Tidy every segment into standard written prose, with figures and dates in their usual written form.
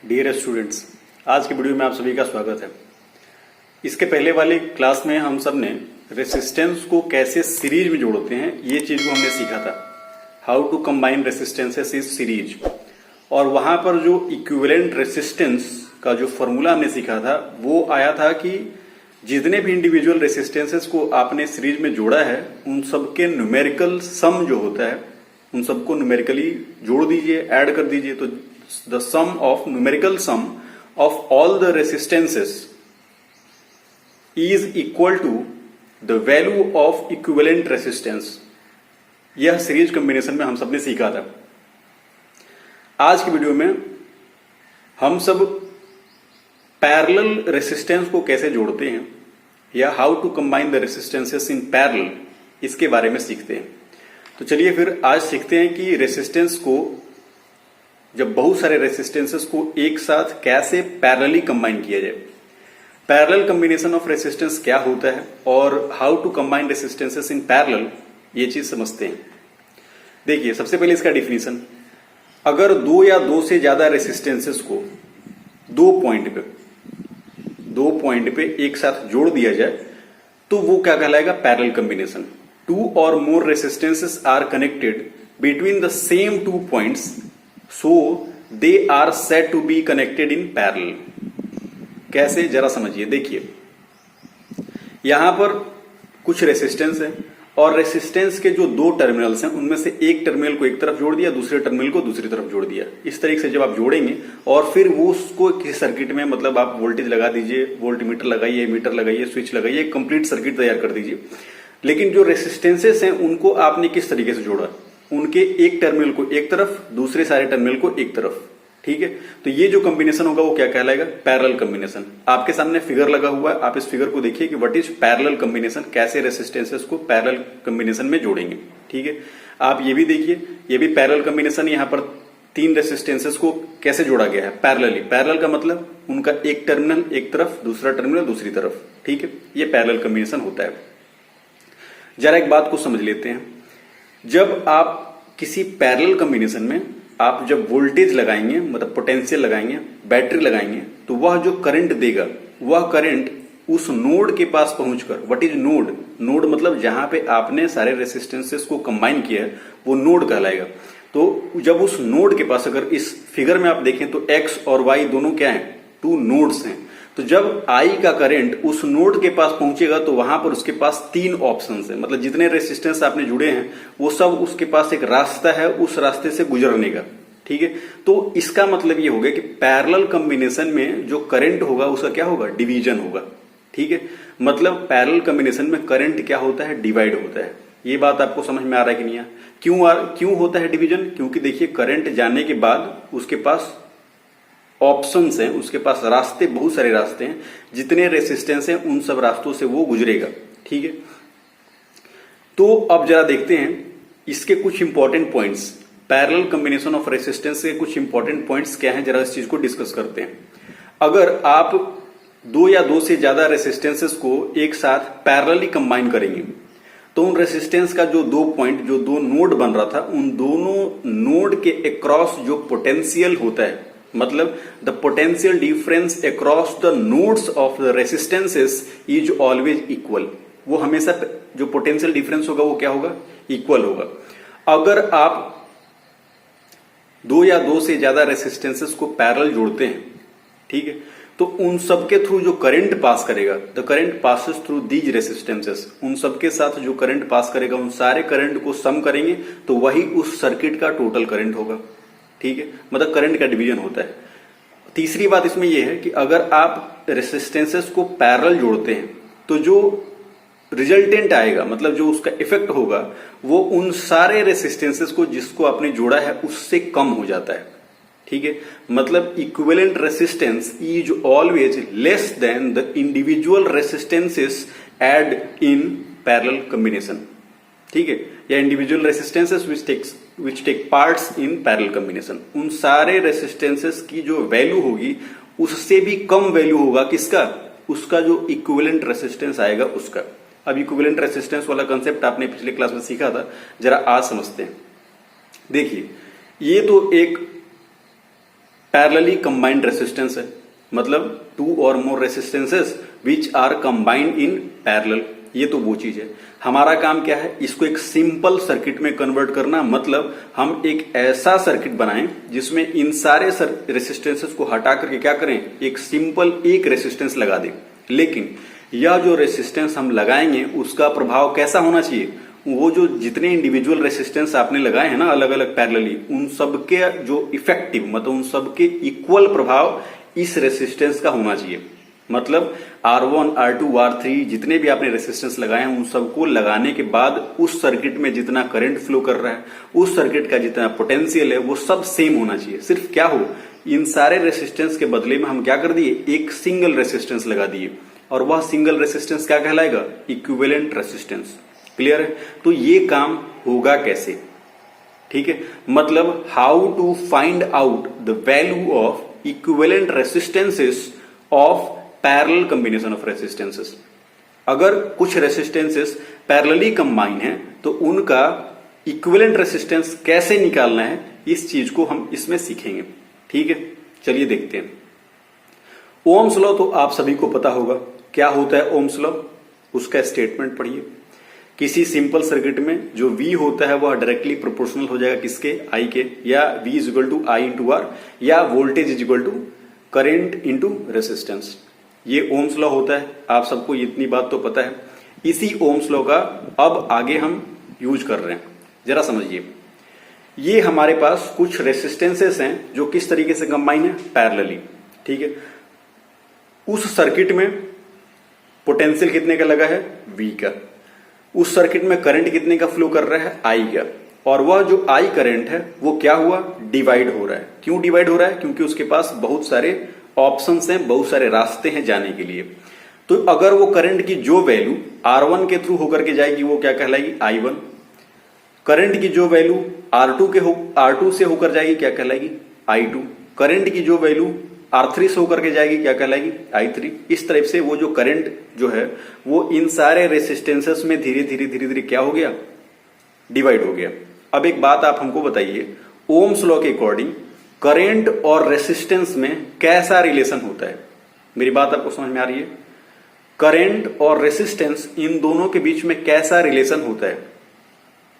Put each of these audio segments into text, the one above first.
Dear students, आज की video में आप सभी का स्वागत है। इसके पहले वाली क्लास में हम सब ने रेसिस्टेंस को कैसे सीरीज में जोड़ते हैं ये चीज को हमने सीखा था, how to combine resistances is series. और वहां पर जो इक्विवेलेंट रेसिस्टेंस का जो फॉर्मूला हमने सीखा था वो आया था कि जितने भी इंडिविजुअल रेसिस्टेंसेस को आपने सीरीज में जोड़ा है उन सबके न्यूमेरिकल सम जो होता है उन सबको न्यूमेरिकली जोड़ दीजिए, ऐड कर दीजिए। तो the sum of numerical sum of all the resistances is equal to the value of equivalent resistance। यह सीरीज कॉम्बिनेशन में हम सब ने सीखा था। आज की वीडियो में हम सब पैरेलल रेसिस्टेंस को कैसे जोड़ते हैं या how to combine the resistances in parallel, इसके बारे में सीखते हैं। तो चलिए फिर आज सीखते हैं कि रेसिस्टेंस को, जब बहुत सारे रेसिस्टेंसेस को एक साथ कैसे पैरेलली कंबाइन किया जाए, पैरेलल कॉम्बिनेशन ऑफ रेसिस्टेंस क्या होता है और how to combine resistances in parallel, ये चीज समझते हैं। देखिए, सबसे पहले इसका डिफिनीशन, अगर दो या दो से ज्यादा रेसिस्टेंसेस को दो पॉइंट पे एक साथ जोड़ दिया जाए तो वो क्या कहलाएगा? Parallel combination. Two or more resistances are connected between the same two points so they are said to be connected in parallel। कैसे, जरा समझिए। देखिए, यहां पर कुछ रेसिस्टेंस है और रेसिस्टेंस के जो दो टर्मिनल्स हैं उनमें से एक टर्मिनल को एक तरफ जोड़ दिया, दूसरे टर्मिनल को दूसरी तरफ जोड़ दिया। इस तरीके से जब आप जोड़ेंगे और फिर वो उसको किसी सर्किट में, मतलब आप वोल्टेज लगा दीजिए, वोल्टमीटर लगाइए, मीटर लगाइए, स्विच लगाइए, कंप्लीट सर्किट तैयार कर दीजिए। लेकिन जो रेसिस्टेंसेस हैं उनको आपने किस तरीके से जोड़ा? उनके एक टर्मिनल को एक तरफ, दूसरे सारे टर्मिनल को एक तरफ। ठीक है, तो ये जो कॉम्बिनेशन होगा वो क्या कहलाएगा? Parallel combination. आपके सामने फिगर लगा हुआ है, आप इस फिगर को देखिए कि व्हाट इज पैरेलल कॉम्बिनेशन, कैसे रेसिस्टेंसेस को पैरेलल कॉम्बिनेशन में जोड़ेंगे। ठीक है, आप ये भी देखिए, ये भी पैरेलल कॉम्बिनेशन। यहां पर तीन रेसिस्टेंसेस को कैसे जोड़ा गया है? पैरेलली। पैरेलल का मतलब उनका एक टर्मिनल एक तरफ, दूसरा टर्मिनल दूसरी तरफ। ठीक है, ये पैरेलल कॉम्बिनेशन होता है। जरा एक बात को समझ लेते हैं, जब आप किसी पैरेलल कॉम्बिनेशन में आप जब वोल्टेज लगाएंगे, मतलब पोटेंशियल लगाएंगे, बैटरी लगाएंगे, तो वह जो करंट देगा वह करंट उस नोड के पास पहुंचकर, व्हाट इज नोड? नोड मतलब जहां पे आपने सारे रेसिस्टेंसेस को कंबाइन किया है वो नोड कहलाएगा। तो जब उस नोड के पास, अगर इस फिगर में आप देखें तो एक्स और वाई दोनों क्या है? टू नोड्स हैं। तो जब आई का करंट उस नोड के पास पहुंचेगा तो वहां पर उसके पास तीन ऑप्शंस हैं, मतलब जितने रेसिस्टेंस आपने जुड़े हैं वो सब उसके पास एक रास्ता है उस रास्ते से गुजरने का। ठीक है, तो इसका मतलब ये हो गया कि पैरेलल कॉम्बिनेशन में जो करंट होगा उसका क्या होगा? डिवीजन होगा। ठीक है, मतलब पैरेलल कॉम्बिनेशन में करंट क्या होता है? डिवाइड होता है। ये बात आपको समझ में आ रहा है कि नहीं? क्यों होता है डिवीजन? क्योंकि देखिए, करंट जाने के बाद उसके पास ऑप्शंस हैं, उसके पास रास्ते, बहुत सारे रास्ते हैं, जितने रेसिस्टेंस हैं उन सब रास्तों से वो गुजरेगा। ठीक है, तो अब जरा देखते हैं इसके कुछ important points, parallel combination of resistance के कुछ इंपॉर्टेंट पॉइंट्स क्या हैं, जरा इस चीज को डिस्कस करते हैं। अगर आप दो या दो से ज्यादा रेसिस्टेंसेस को एक साथ पैरेलली कंबाइन करेंगे तो उन रेसिस्टेंस का जो दो पॉइंट, जो दो नोड बन रहा था, उन दोनों नोड के अक्रॉस जो पोटेंशियल होता है, मतलब the potential difference across the nodes of the resistances is always equal. वो हमेशा जो पोटेंशियल डिफरेंस होगा वो क्या होगा? इक्वल होगा। अगर आप दो या दो से ज्यादा रेसिस्टेंसेस को पैरेलल जोड़ते हैं, ठीक है, तो उन सबके थ्रू जो करंट पास करेगा, the current passes through these resistances, उन सबके साथ जो करंट पास करेगा उन सारे करंट को सम करेंगे तो वही उस सर्किट का टोटल करंट होगा। ठीक है, मतलब करंट का डिवीजन होता है। तीसरी बात इसमें यह है कि अगर आप रेसिस्टेंसेस को पैरेलल जोड़ते हैं तो जो रिजल्टेंट आएगा, मतलब जो उसका इफेक्ट होगा, वो उन सारे रेसिस्टेंसेस को जिसको आपने जोड़ा है उससे कम हो जाता है। ठीक है, मतलब equivalent resistance is always less than the individual resistances add in parallel combination. ठीक है, या individual resistances which take parts in parallel combination, उन सारे रेसिस्टेंसेस की जो वैल्यू होगी उससे भी कम वैल्यू होगा किसका? उसका जो इक्विवेलेंट रेसिस्टेंस आएगा उसका। अब इक्विवेलेंट रेसिस्टेंस वाला कंसेप्ट आपने पिछले क्लास में सीखा था, जरा आज समझते हैं। देखिए, ये तो एक पैरेलली कंबाइंड रेसिस्टेंस है, मतलब two or more resistances which are combined in parallel, ये तो वो चीज है। हमारा काम क्या है, इसको एक सिंपल सर्किट में कन्वर्ट करना, मतलब हम एक ऐसा सर्किट बनाएं जिसमें इन सारे रेसिस्टेंसेस को हटा करके क्या करें, एक सिंपल एक रेसिस्टेंस लगा दें। लेकिन यह जो रेसिस्टेंस हम लगाएंगे उसका प्रभाव कैसा होना चाहिए, वो जो जितने इंडिविजुअल रेसिस्टेंस आपने लगाए हैं ना अलग अलग पैरेलली, उन सबके जो इफेक्टिव मतलब उन सबके इक्वल प्रभाव इस रेसिस्टेंस का होना चाहिए। मतलब R1, R2, R3 जितने भी आपने रेसिस्टेंस लगाए हैं उन सबको लगाने के बाद उस सर्किट में जितना करंट फ्लो कर रहा है, उस सर्किट का जितना पोटेंशियल है, वो सब सेम होना चाहिए। सिर्फ क्या हो, इन सारे रेसिस्टेंस के बदले में हम क्या कर दिए, एक सिंगल रेसिस्टेंस लगा दिए, और वह सिंगल रेसिस्टेंस क्या कहलाएगा, इक्विवेलेंट रेसिस्टेंस। क्लियर है? तो ये काम होगा कैसे, ठीक है, मतलब how to find out the value of equivalent resistances of parallel combination of resistances. अगर कुछ रेसिस्टेंसेस पैरेलली कंबाइन है तो उनका इक्विवेलेंट रेसिस्टेंस कैसे निकालना है, इस चीज को हम इसमें सीखेंगे। ठीक है, चलिए देखते हैं। ओम्स लॉ तो आप सभी को पता होगा, क्या होता है ओम्स लॉ, उसका स्टेटमेंट पढ़िए। किसी सिंपल सर्किट में जो V होता है वह डायरेक्टली प्रोपोर्शनल हो जाएगा किसके, I के, या V is equal to I into R, या voltage is equal to current into resistance. ये ओम्स लॉ होता है, आप सबको इतनी बात तो पता है। इसी ओम्स लॉ का अब आगे हम यूज कर रहे हैं, जरा समझिए। ये हमारे पास कुछ रेसिस्टेंसेस हैं जो किस तरीके से कंबाइन है, पैरेलली। ठीक है, उस सर्किट में पोटेंशियल कितने का लगा है, V का। उस सर्किट में करंट कितने का फ्लो कर रहा है, I का। और वह जो I करंट है वो क्या हुआ, डिवाइड हो रहा है। क्यों डिवाइड हो रहा है, क्योंकि उसके पास बहुत सारे ऑप्शंस हैं, बहुत सारे रास्ते हैं जाने के लिए। तो अगर वो करंट की जो वैल्यू R1 के थ्रू होकर के जाएगी वो क्या कहलाएगी, I1। करंट की जो वैल्यू R2 से होकर जाएगी क्या कहलाएगी, I2। करंट की जो वैल्यू R3 से होकर के जाएगी क्या कहलाएगी, I3। इस तरह से वो जो करंट जो है वो इन सारे रेसिस्टेंसेस में धीरे धीरे क्या हो गया, डिवाइड हो गया। अब एक बात आप हमको बताइए, ओम्स लॉ के अकॉर्डिंग करंट और रेसिस्टेंस में कैसा रिलेशन होता है। मेरी बात आपको समझ में आ रही है, करंट और रेसिस्टेंस इन दोनों के बीच में कैसा रिलेशन होता है।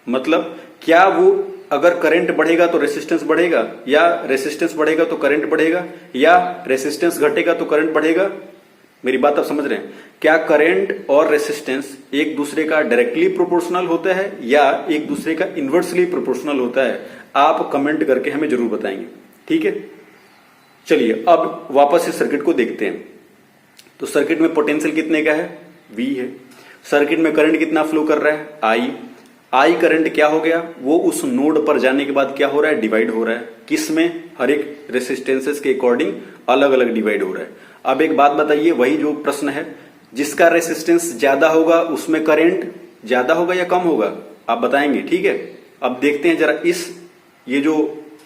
मतलब क्या वो अगर करंट बढ़ेगा तो रेसिस्टेंस बढ़ेगा, या रेसिस्टेंस बढ़ेगा तो करंट बढ़ेगा, या रेसिस्टेंस घटेगा तो करंट बढ़ेगा। मेरी बात आप समझ रहे हैं, क्या करंट और रेसिस्टेंस एक दूसरे का डायरेक्टली प्रोपोर्शनल होता है या एक दूसरे का इनवर्सली प्रोपोर्शनल होता है, आप कमेंट करके हमें जरूर बताएंगे। ठीक है, चलिए अब वापस इस सर्किट को देखते हैं। तो सर्किट में पोटेंशियल कितने का है, V है। सर्किट में करंट कितना फ्लो कर रहा है, I करंट क्या हो गया, वो उस नोड पर जाने के बाद क्या हो रहा है, डिवाइड हो रहा है। किस में, हर एक रेसिस्टेंसेस के अकॉर्डिंग अलग अलग डिवाइड हो रहा है। अब एक बात बताइए, वही जो प्रश्न है, जिसका रेसिस्टेंस ज्यादा होगा उसमें करंट ज्यादा होगा या कम होगा, आप बताएंगे। ठीक है, अब देखते हैं जरा ये जो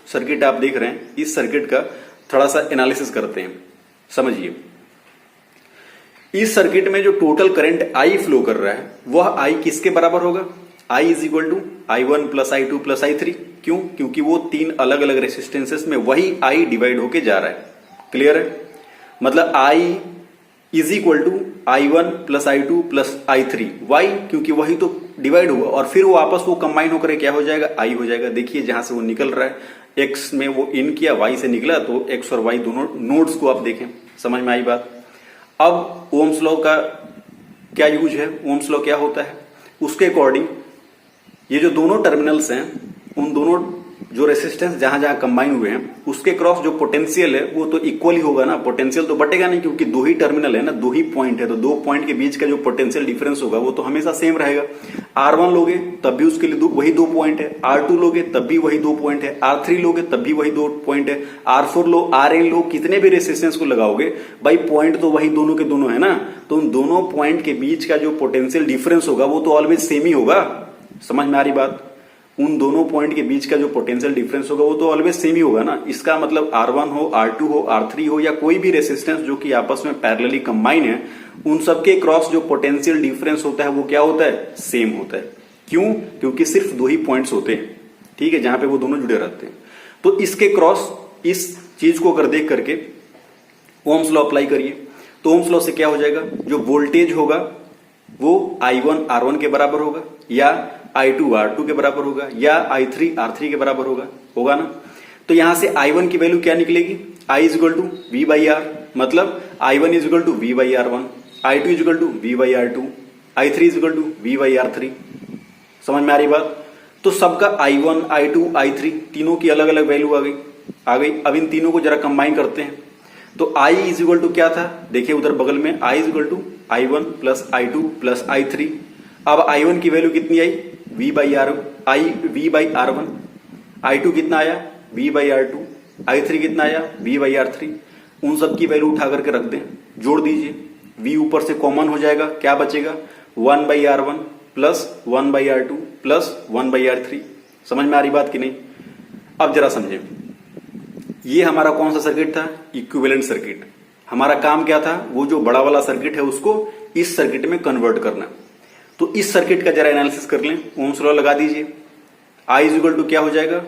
सर्किट आप देख रहे हैं, इस सर्किट का थोड़ा सा एनालिसिस करते हैं। समझिए, इस सर्किट में जो टोटल करंट I फ्लो कर रहा है वह I किसके बराबर होगा, I is equal to I1 plus I2 plus I3। क्यों, क्योंकि वो तीन अलग अलग रेसिस्टेंसेस में वही I डिवाइड होके जा रहा है। क्लियर है, मतलब I is equal to I1 plus I2 plus I3। Why, क्योंकि वही तो डिवाइड हुआ और फिर वो आपस को कंबाइन होकर क्या हो जाएगा, I हो जाएगा। देखिए जहां से वो निकल रहा है, X में वो इन किया, Y से निकला, तो X और Y दोनों नोड्स को आप देखें। समझ में आई बात। अब ओम्स लॉ का क्या यूज है, ओम्स लॉ क्या होता है, उसके अकॉर्डिंग ये जो दोनों टर्मिनल्स हैं, उन दोनों जो रेसिस्टेंस जहां जहां कंबाइन हुए हैं उसके क्रॉस जो पोटेंशियल है वो तो इक्वल ही होगा ना, पोटेंशियल तो बटेगा नहीं, क्योंकि दो ही टर्मिनल है ना, दो ही पॉइंट है, तो दो पॉइंट के बीच का जो पोटेंशियल डिफरेंस होगा वो तो हमेशा सेम रहेगा। R1 लोगे तब भी उसके लिए वही दो पॉइंट है, R2 लोगे तब भी वही दो पॉइंट है, R3 लोगे तब भी वही दो पॉइंट है, R4 लो, RN लो, कितने भी रेसिस्टेंस को लगाओगे भाई पॉइंट तो वही दोनों के दोनों है ना, तो उन दोनों पॉइंट के बीच का जो पोटेंशियल डिफरेंस होगा वो तो ऑलवेज सेम ही होगा। समझ में आ रही बात, उन दोनों पॉइंट के बीच का जो पोटेंशियल डिफरेंस होगा वो तो ऑलवेज सेम ही होगा ना। इसका मतलब R1 हो, R2 हो, R3 हो, या कोई भी रेसिस्टेंस जो कि आपस में पैरेलली कंबाइन है, उन सबके क्रॉस जो पोटेंशियल डिफरेंस होता है वो क्या होता है, सेम होता है। क्यों, क्योंकि सिर्फ दो ही पॉइंट्स होते हैं, ठीक है, जहां पे वो दोनों जुड़े रहते हैं। तो इसके क्रॉस इस चीज को अगर देख करके ओम्स लॉ अप्लाई करिए तो ओम्स लॉ से क्या हो जाएगा, जो वोल्टेज होगा वो I1 R1 के बराबर होगा या I2 R2 के बराबर होगा या I3 R3 के बराबर होगा ना। तो यहां से I1 की वैल्यू क्या निकलेगी, I is equal to V by R, मतलब I1 is equal to V by R1, I2 is equal to V by R2, I3 is equal to V by R3। समझ में आ रही बात। तो सबका I1 I2 I3 तीनों की अलग अलग वैल्यू आ गई। अब इन तीनों को जरा कंबाइन करते हैं तो I इज इक्वल टू क्या था, देखिए उधर बगल में I is equal to I1 plus I2 plus I3। अब I1 की वैल्यू कितनी आई, V बाई R1, I2 कितना आया V बाई R2, I3 कितना आया V बाई R3। उन सब की वैल्यू उठा करके रख दें, जोड़ दीजिए, V ऊपर से कॉमन हो जाएगा, क्या बचेगा 1 by R1 plus 1 by R2 plus 1 by R3। समझ में आ रही बात कि नहीं। अब जरा समझें, ये हमारा कौन सा सर्किट था, इक्विवेलेंट सर्किट। हमारा काम क्या था, वो जो बड़ा वाला सर्किट है उसको इस सर्किट में कन्वर्ट करना। तो इस सर्किट का जरा एनालिसिस कर लें, ओम्स लॉ लगा दीजिए। I इज इक्वल टू क्या हो जाएगा,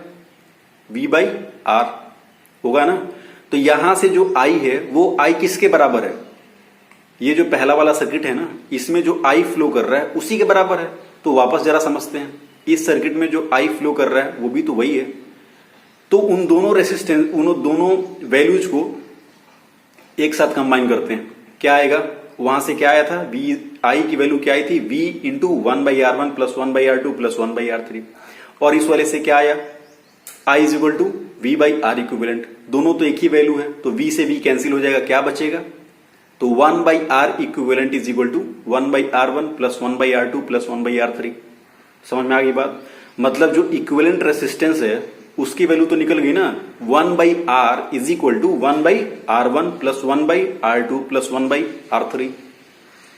V बाई आर होगा ना। तो यहां से जो I है वो I किसके बराबर है, ये जो पहला वाला सर्किट है ना, इसमें जो I फ्लो कर रहा है उसी के बराबर है। तो वापस जरा समझते हैं, इस सर्किट में जो I फ्लो कर रहा है वो भी तो वही है। तो उन दोनों रेसिस्टेंस, उन दोनों वैल्यूज को एक साथ कंबाइन करते हैं, क्या आएगा, वहां से क्या आया था, I की वैल्यू क्या आई थी, V into 1 by R1 plus 1 by R2 plus 1 by R3। और इस वाले से क्या आया, I is equal to V by R equivalent. दोनों तो एक ही वैल्यू है तो V से V कैंसिल हो जाएगा, क्या बचेगा, तो 1 by R equivalent is equal to 1 by R1 plus 1 by R2 plus 1 by R3। समझ में आ गई बात। मतलब जो इक्विवेलेंट रेसिस्टेंस है उसकी वैल्यू तो निकल गई ना, 1 by R is equal to 1 by R1 plus 1 by R2 plus 1 by R3।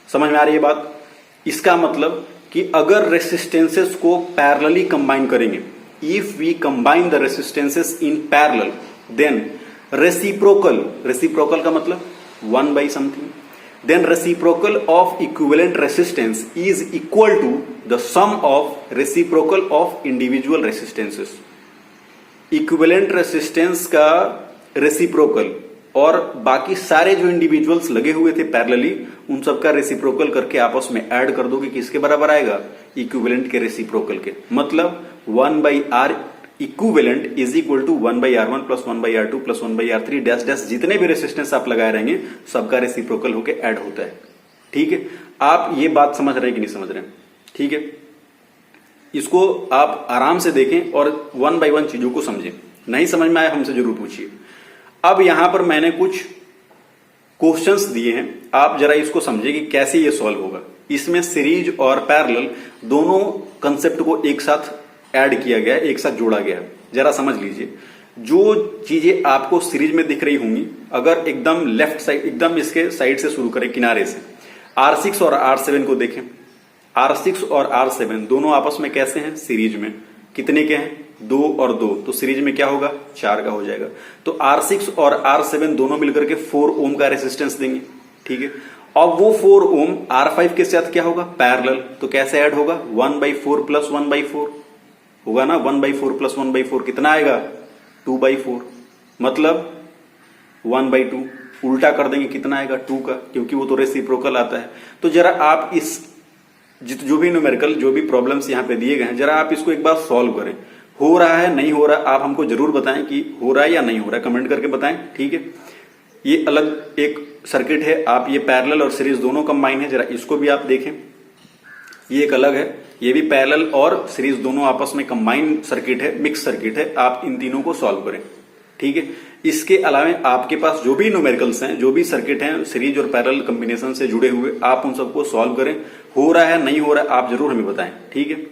समझ में आ रही है बात। इसका मतलब कि अगर रेसिस्टेंसेस को पैरेलली कंबाइन करेंगे, if we combine the resistances in parallel then reciprocal का मतलब 1 by something, then reciprocal of equivalent resistance is equal to the sum of reciprocal of individual resistances। Equivalent resistance का reciprocal और बाकी सारे जो individuals लगे हुए थे पैरेलली, उन सब का रेसिप्रोकल करके आपस में ऐड कर दोगे, किसके बराबर आएगा, इक्विवेलेंट के रेसिप्रोकल के। मतलब 1 by R equivalent is equal to 1 by R1 plus 1 by R2 plus 1 by R3 dash dash, जितने भी रेसिस्टेंस आप लगाए रहेंगे सबका रेसिप्रोकल होके ऐड होता है। ठीक है, आप ये बात समझ रहे हैं कि नहीं समझ रहे हैं। ठीक है, इसको आप आराम से देखें और 1 बाई 1 चीजों को समझें। नहीं समझ में आया हमसे जरूर पूछिए। अब यहां पर मैंने कुछ क्वेश्चंस दिए हैं, आप जरा इसको समझिए कि कैसे ये सॉल्व होगा। इसमें सीरीज और पैरेलल दोनों कंसेप्ट को एक साथ ऐड किया गया, एक साथ जोड़ा गया। जरा समझ लीजिए, जो चीजें आपको सीरीज में दिख रही होंगी, अगर एकदम लेफ्ट साइड, एकदम इसके साइड से शुरू करें, किनारे से, R6 और R7 को देखें। R6 और R7 दोनों आपस में कैसे हैं, सीरीज में। कितने के हैं, 2 और 2, तो सीरीज में क्या होगा, 4 का हो जाएगा। तो R6 और R7 दोनों मिलकर के 4 ओम का रेसिस्टेंस देंगे। ठीक है, अब वो 4 ओम R5 के साथ क्या होगा, पैरेलल, तो कैसे ऐड होगा, 1 बाई 4 प्लस 1 बाई 4 होगा ना। 1 बाई 4 प्लस 1 बाई 4 कितना आएगा, 2 बाई 4, मतलब 1 बाई 2। उल्टा कर देंगे, कितना आएगा, 2 का, क्योंकि वो तो रेसिप्रोकल आता है। तो जरा आप इस जो भी न्यूमेरिकल, जो भी प्रॉब्लम्स यहाँ पे दिए गए हैं, जरा आप इसको एक बार सॉल्व करें। हो रहा है नहीं हो रहा, आप हमको जरूर बताएं कि हो रहा है या नहीं हो रहा है, कमेंट करके बताएं। ठीक है, ये अलग एक सर्किट है, आप ये पैरेलल और सीरीज दोनों कंबाइन है, जरा इसको भी आप देखें। ये एक अलग है, ये भी पैरेलल और सीरीज दोनों आपस में कंबाइन सर्किट है, मिक्स सर्किट है। आप इन तीनों को सॉल्व करें। ठीक है, इसके अलावा आपके पास जो भी न्यूमेरिकल्स हैं, जो भी सर्किट हैं सीरीज और पैरेलल कॉम्बिनेशन से जुड़े हुए, आप उन सबको सॉल्व करें। हो रहा है नहीं हो रहा है, आप जरूर हमें बताएं। ठीक है,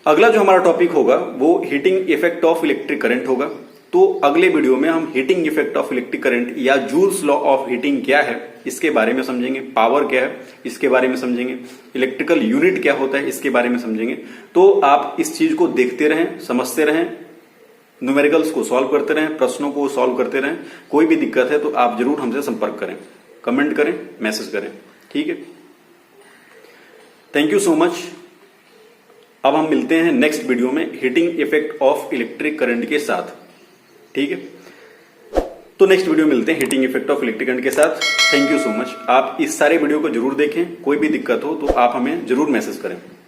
अगला जो हमारा टॉपिक होगा वो heating effect of electric current होगा। तो अगले वीडियो में हम heating effect of electric current या जूल्स लॉ ऑफ हीटिंग क्या है इसके बारे में समझेंगे, पावर क्या है इसके बारे में समझेंगे, इलेक्ट्रिकल यूनिट क्या होता है इसके बारे में समझेंगे। तो आप इस चीज को देखते रहें, समझते रहें, न्यूमेरिकल्स को सॉल्व करते रहें, प्रश्नों को सॉल्व करते रहें। कोई भी दिक्कत है तो आप जरूर हमसे संपर्क करें, कमेंट करें, मैसेज करें। ठीक है, थैंक यू सो मच। अब हम मिलते हैं नेक्स्ट वीडियो में heating effect of electric current के साथ। ठीक है। तो नेक्स्ट वीडियो मिलते हैं heating effect of electric current के साथ। Thank you so much. आप इस सारे वीडियो को जरूर देखें, कोई भी दिक्कत हो तो आप हमें जरूर मैसेज करें।